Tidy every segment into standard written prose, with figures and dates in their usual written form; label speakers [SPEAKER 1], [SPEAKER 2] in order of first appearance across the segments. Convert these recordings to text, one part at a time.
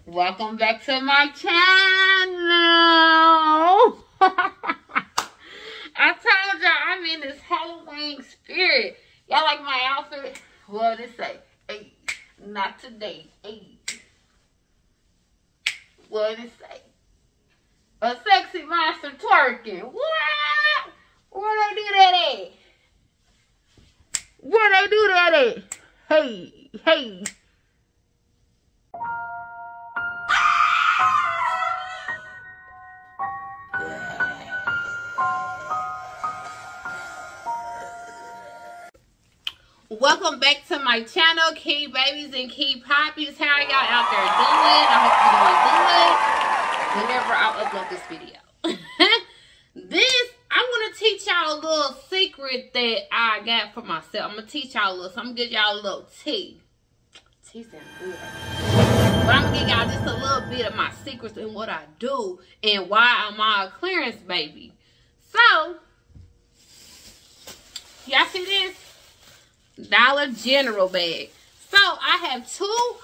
[SPEAKER 1] Welcome back to my channel. I told y'all I'm in this Halloween spirit. Y'all like my outfit? What did it say? Hey, not today. Hey. What did it say? A sexy monster twerking. What? Where they do that at? Where they do that at? Hey, hey. Welcome back to my channel, Key Babies and Key Poppies. How are y'all out there doing? I hope you're doing good whenever I upload this video. I want to teach y'all a little secret that I got for myself. I'm going to teach y'all a little, so I'm going to give y'all a little tea. Tea sounds good. But I'm going to give y'all just a little bit of my secrets and what I do and why I'm all clearance baby. So, y'all see this? Dollar General bag. So I have two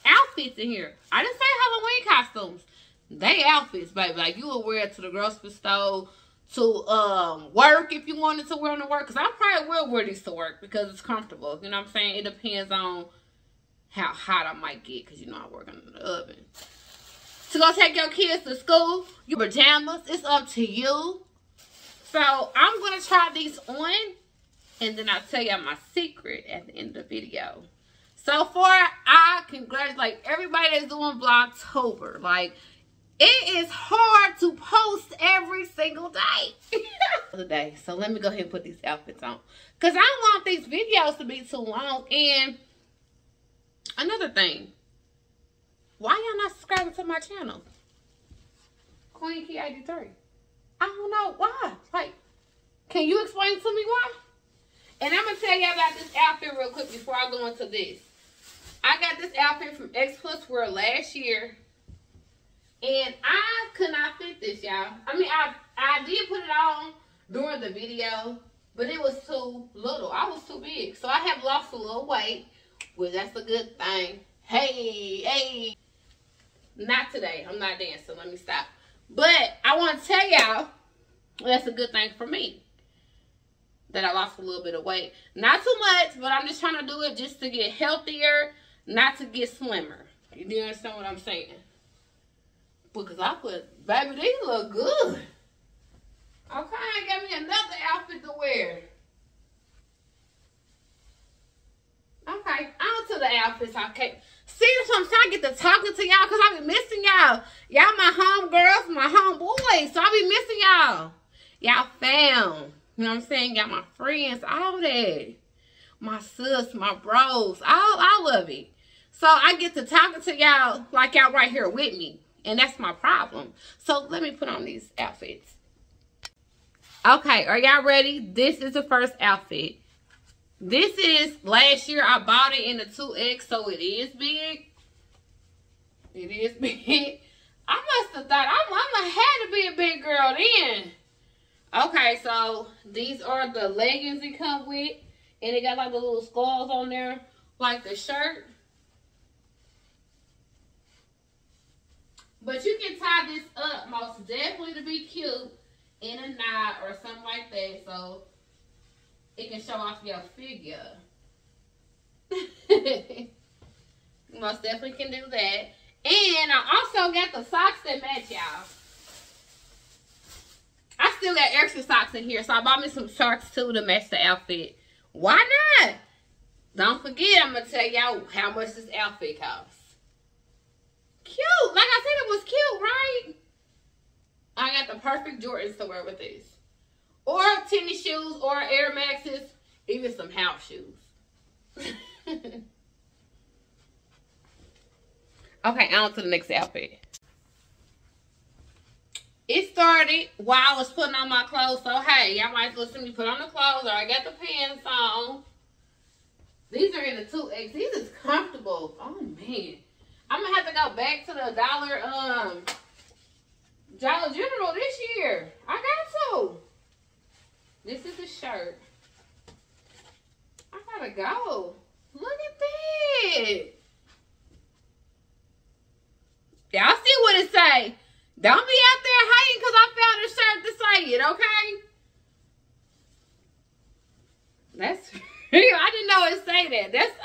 [SPEAKER 1] outfits in here. I didn't say Halloween costumes. They outfits, baby. Like you would wear it to the grocery store, to work if you wanted to wear them to work. Because I probably will wear these to work because it's comfortable. You know what I'm saying? It depends on how hot I might get because you know I work in the oven. To go take your kids to school, your pajamas, it's up to you. So I'm going to try these on. And then I'll tell y'all my secret at the end of the video. So far, I congratulate everybody that's doing Vlogtober. Like, it is hard to post every single day. So let me go ahead and put these outfits on. Because I don't want these videos to be too long. And another thing. Why y'all not subscribing to my channel? QueenKey83. I don't know why. Like, can you explain to me why? And I'm going to tell y'all about this outfit real quick before I go into this. I got this outfit from X Plus World last year. And I could not fit this, y'all. I mean, I did put it on during the video, but it was too little. I was too big. So I have lost a little weight, well, that's a good thing. Hey, hey. Not today. I'm not dancing. Let me stop. But I want to tell y'all that's a good thing for me. That I lost a little bit of weight. Not too much, but I'm just trying to do it just to get healthier, not to get slimmer. You do understand what I'm saying? Because I put, baby, these look good. Okay, got me another outfit to wear. Okay, on to the outfits. Okay, see, that's what I'm trying to get to talking to y'all because I be missing y'all. Y'all my homegirls, my homeboys, so I be missing y'all. Y'all fam. You know what I'm saying? Got my friends, all that. My sis, my bros, all of it. So I get to talking to y'all like y'all right here with me. And that's my problem. So let me put on these outfits. Okay, are y'all ready? This is the first outfit. This is, last year I bought it in the 2X, so it is big. It is big. I must have thought, I had to be a big girl then. Okay, so these are the leggings it come with. And it got like the little skulls on there. Like the shirt. But you can tie this up most definitely to be cute. In a knot or something like that. So it can show off your figure. You most definitely can do that. And I also got the socks that match, y'all. I still got extra socks in here, so I bought me some socks too to match the outfit. Why not? Don't forget, I'm going to tell y'all how much this outfit costs. Cute. Like I said, it was cute, right? I got the perfect Jordans to wear with this. Or tennis shoes, or Air Maxes, even some house shoes. Okay, on to the next outfit. It started while I was putting on my clothes. So, hey, y'all might as well see me put on the clothes or I got the pants on. These are in the 2X. These is comfortable. Oh, man. I'm going to have to go back to the Dollar General this year. I got to. This is the shirt. I got to go. Look at that. Don't be out there hating because I found a shirt to say it, okay? That's I didn't know it say that. That's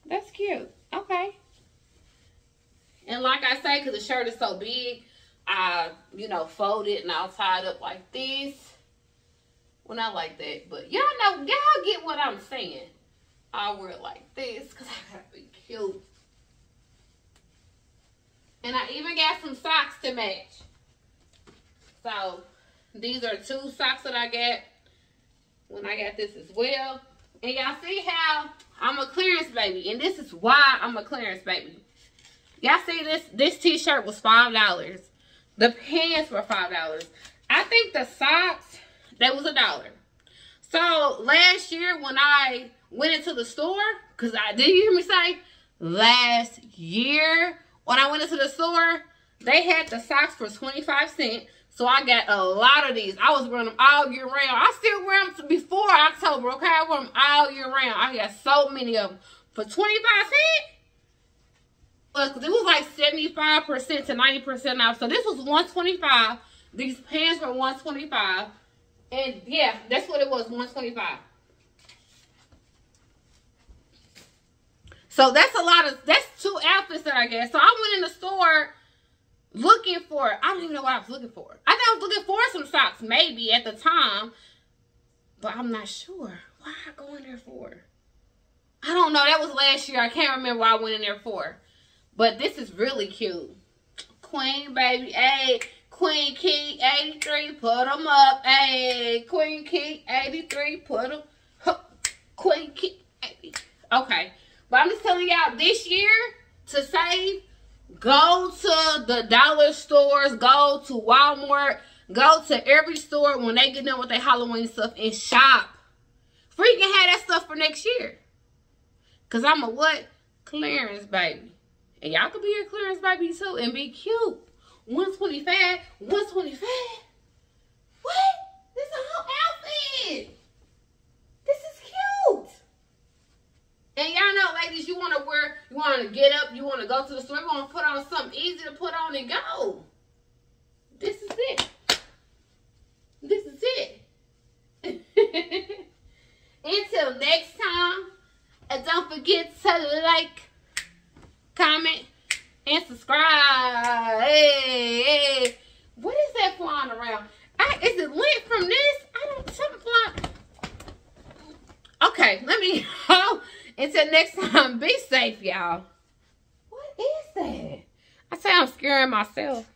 [SPEAKER 1] that's cute. Okay. And like I say, because the shirt is so big, I, you know, fold it and I'll tie it up like this. Well, not like that, but y'all know, y'all get what I'm saying. I'll wear it like this because I gotta be cute. And I even got some socks to match. So, these are 2 socks that I got when I got this as well. And y'all see how I'm a clearance baby. And this is why I'm a clearance baby. Y'all see this t-shirt was $5. The pants were $5. I think the socks, that was $1. So, last year when I went into the store, because did you hear me say? Last year when I went into the store, they had the socks for 25 cents. So I got a lot of these. I was wearing them all year round. I still wear them before October, okay? I wear them all year round. I got so many of them. For 25 cents, it was like 75% to 90% off. So this was $125. These pants were $125. And yeah, that's what it was, $125. So that's a lot of, that's 2 outfits that I got. So I went in the store looking for, I don't even know what I was looking for. I think I was looking for some socks maybe at the time, but I'm not sure. Why I go in there for? I don't know. That was last year. I can't remember what I went in there for. But this is really cute. Queen, baby. Hey, QueenKey83, put them up. Hey, QueenKey83, put them up. QueenKey83. Okay. But I'm just telling y'all, this year, to save, go to the dollar stores, go to Walmart, go to every store when they get done with their Halloween stuff and shop. Freaking have that stuff for next year. Because I'm a what? Clearance baby. And y'all could be a clearance baby too and be cute. 125, 125. What? This is a whole outfit. This is cute. And y'all know, ladies, you want to wear, you want to get up, you want to go to the store, you want to put on something easy to put on and go. This is it. This is it. Until next time, and don't forget to like, comment, and subscribe. Hey, hey. What is that flying around? Is it lint from this? I don't, something flying. Okay, let me go. Until next time, be safe, y'all. What is that? I say I'm scaring myself.